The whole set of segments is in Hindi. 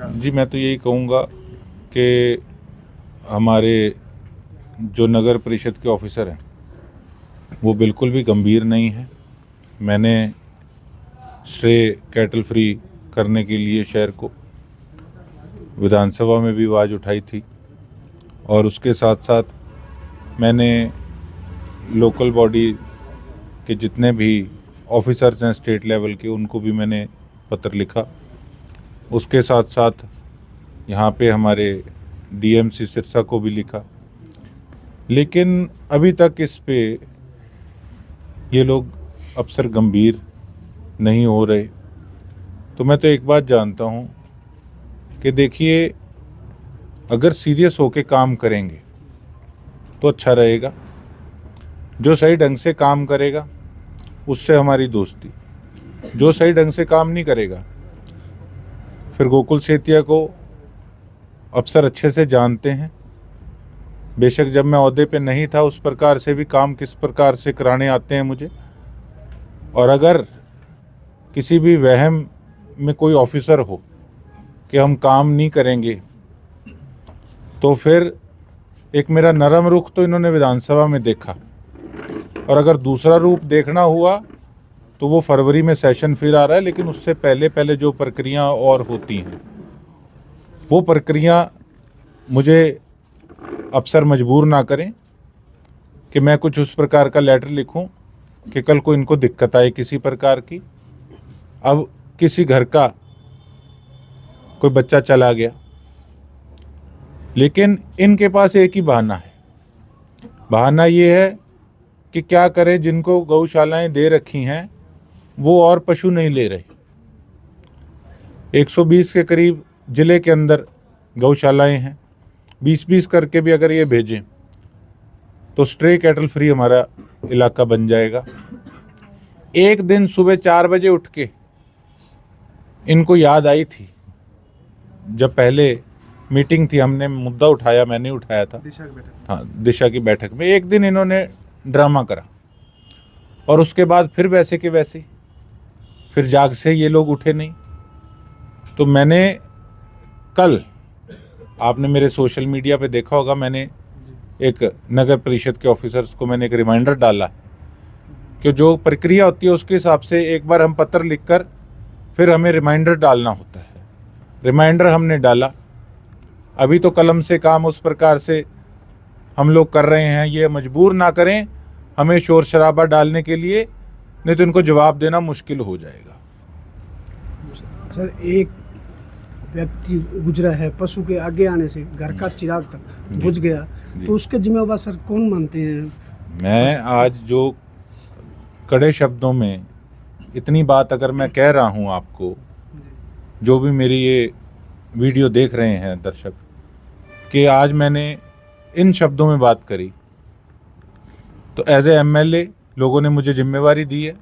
जी, मैं तो यही कहूँगा कि हमारे जो नगर परिषद के ऑफिसर हैं वो बिल्कुल भी गंभीर नहीं है। मैंने स्ट्रे कैटल फ्री करने के लिए शहर को विधानसभा में भी आवाज़ उठाई थी और उसके साथ साथ मैंने लोकल बॉडी के जितने भी ऑफिसर्स हैं स्टेट लेवल के उनको भी मैंने पत्र लिखा। उसके साथ साथ यहाँ पे हमारे डीएमसी सिरसा को भी लिखा, लेकिन अभी तक इस पे ये लोग अफसर गंभीर नहीं हो रहे। तो मैं तो एक बात जानता हूँ कि देखिए, अगर सीरियस होके काम करेंगे तो अच्छा रहेगा। जो सही ढंग से काम करेगा उससे हमारी दोस्ती, जो सही ढंग से काम नहीं करेगा, फिर गोकुल सेतिया को अफसर अच्छे से जानते हैं। बेशक जब मैं ओहदे पे नहीं था उस प्रकार से भी काम किस प्रकार से कराने आते हैं मुझे। और अगर किसी भी वहम में कोई ऑफिसर हो कि हम काम नहीं करेंगे, तो फिर एक मेरा नरम रुख तो इन्होंने विधानसभा में देखा, और अगर दूसरा रूप देखना हुआ तो वो फरवरी में सेशन फिर आ रहा है। लेकिन उससे पहले पहले जो प्रक्रिया और होती हैं वो प्रक्रिया मुझे अफसर मजबूर ना करें कि मैं कुछ उस प्रकार का लेटर लिखूं कि कल को इनको दिक्कत आए किसी प्रकार की। अब किसी घर का कोई बच्चा चला गया, लेकिन इनके पास एक ही बहाना है। बहाना ये है कि क्या करें, जिनको गौशालाएं दे रखी हैं वो और पशु नहीं ले रहे। 120 के करीब ज़िले के अंदर गौशालाएं हैं। 20-20 करके भी अगर ये भेजें तो स्ट्रे कैटल फ्री हमारा इलाका बन जाएगा। एक दिन सुबह 4 बजे उठ के इनको याद आई थी, जब पहले मीटिंग थी, हमने मुद्दा उठाया, मैंने उठाया था दिशा की बैठक में। एक दिन इन्होंने ड्रामा करा और उसके बाद फिर वैसे के वैसे, फिर जाग से ये लोग उठे नहीं। तो मैंने कल, आपने मेरे सोशल मीडिया पे देखा होगा, मैंने एक नगर परिषद के ऑफिसर्स को मैंने एक रिमाइंडर डाला कि जो प्रक्रिया होती है उसके हिसाब से एक बार हम पत्र लिखकर फिर हमें रिमाइंडर डालना होता है। रिमाइंडर हमने डाला। अभी तो कलम से काम उस प्रकार से हम लोग कर रहे हैं, ये मजबूर ना करें हमें शोर शराबा डालने के लिए, नहीं तो इनको जवाब देना मुश्किल हो जाएगा। सर, एक व्यक्ति गुजरा है पशु के आगे आने से, घर का चिराग तक बुझ गया, तो उसके जिम्मेवार सर कौन मानते हैं? मैं आज जो कड़े शब्दों में इतनी बात अगर मैं कह रहा हूं आपको, जो भी मेरी ये वीडियो देख रहे हैं दर्शक, कि आज मैंने इन शब्दों में बात करी, तो एज ए एमएलए लोगों ने मुझे जिम्मेवारी दी है।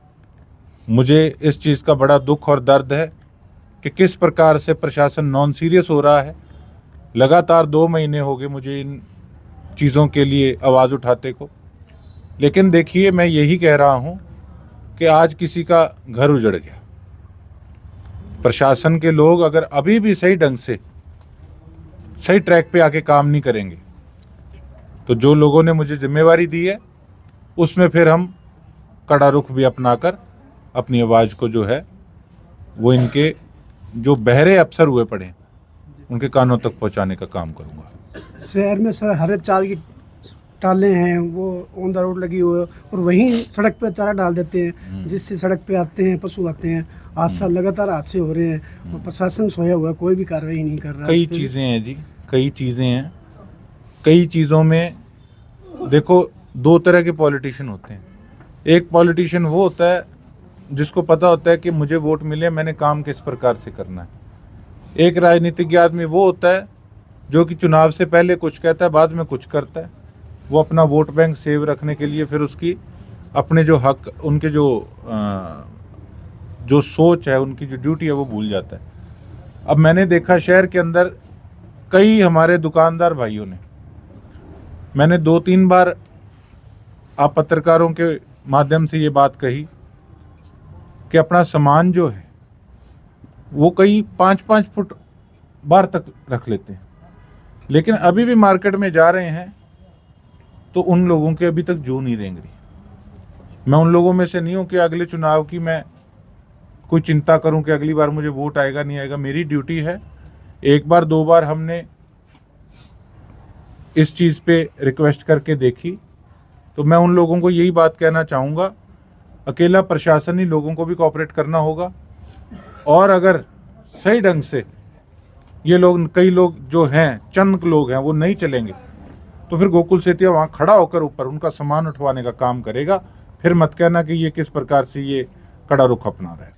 मुझे इस चीज़ का बड़ा दुख और दर्द है कि किस प्रकार से प्रशासन नॉन सीरियस हो रहा है। लगातार 2 महीने हो गए मुझे इन चीज़ों के लिए आवाज़ उठाते को। लेकिन देखिए, मैं यही कह रहा हूँ कि आज किसी का घर उजड़ गया। प्रशासन के लोग अगर अभी भी सही ढंग से सही ट्रैक पे आके काम नहीं करेंगे, तो जो लोगों ने मुझे जिम्मेवारी दी है उसमें फिर हम कड़ा रुख भी अपनाकर अपनी आवाज़ को जो है वो इनके जो बहरे अफसर हुए पड़े हैं उनके कानों तक पहुंचाने का काम करूंगा। शहर में सर हरे चाल की टालें हैं, वो ऑन द रोड लगी हुई है, और वहीं सड़क पे चारा डाल देते हैं, जिससे सड़क पे आते हैं पशु आते हैं। हादसा लगातार हादसे हो रहे हैं और प्रशासन सोया हुआ, कोई भी कार्रवाई नहीं कर रहा। कई चीज़ें हैं जी, कई चीज़ें हैं। कई चीज़ों में देखो, 2 तरह के पॉलिटिशियन होते हैं। एक पॉलिटिशियन वो होता है जिसको पता होता है कि मुझे वोट मिले, मैंने काम किस प्रकार से करना है। एक राजनीतिक आदमी वो होता है जो कि चुनाव से पहले कुछ कहता है, बाद में कुछ करता है। वो अपना वोट बैंक सेव रखने के लिए फिर उसकी अपने जो हक, उनके जो सोच है, उनकी जो ड्यूटी है वो भूल जाता है। अब मैंने देखा शहर के अंदर कई हमारे दुकानदार भाइयों ने, मैंने 2-3 बार आप पत्रकारों के माध्यम से ये बात कही कि अपना सामान जो है वो कई 5-5 फुट बार तक रख लेते हैं, लेकिन अभी भी मार्केट में जा रहे हैं तो उन लोगों के अभी तक जू नहीं रेंग रही। मैं उन लोगों में से नहीं हूं कि अगले चुनाव की मैं कोई चिंता करूं कि अगली बार मुझे वोट आएगा नहीं आएगा। मेरी ड्यूटी है, एक बार दो बार हमने इस चीज़ पे रिक्वेस्ट करके देखी, तो मैं उन लोगों को यही बात कहना चाहूँगा, अकेला प्रशासन ही लोगों को भी कोऑपरेट करना होगा। और अगर सही ढंग से ये लोग, कई लोग जो हैं, चंद लोग हैं, वो नहीं चलेंगे तो फिर गोकुल सेतिया वहाँ खड़ा होकर ऊपर उनका सामान उठवाने का काम करेगा। फिर मत कहना कि ये किस प्रकार से ये कड़ा रुख अपना रहा है।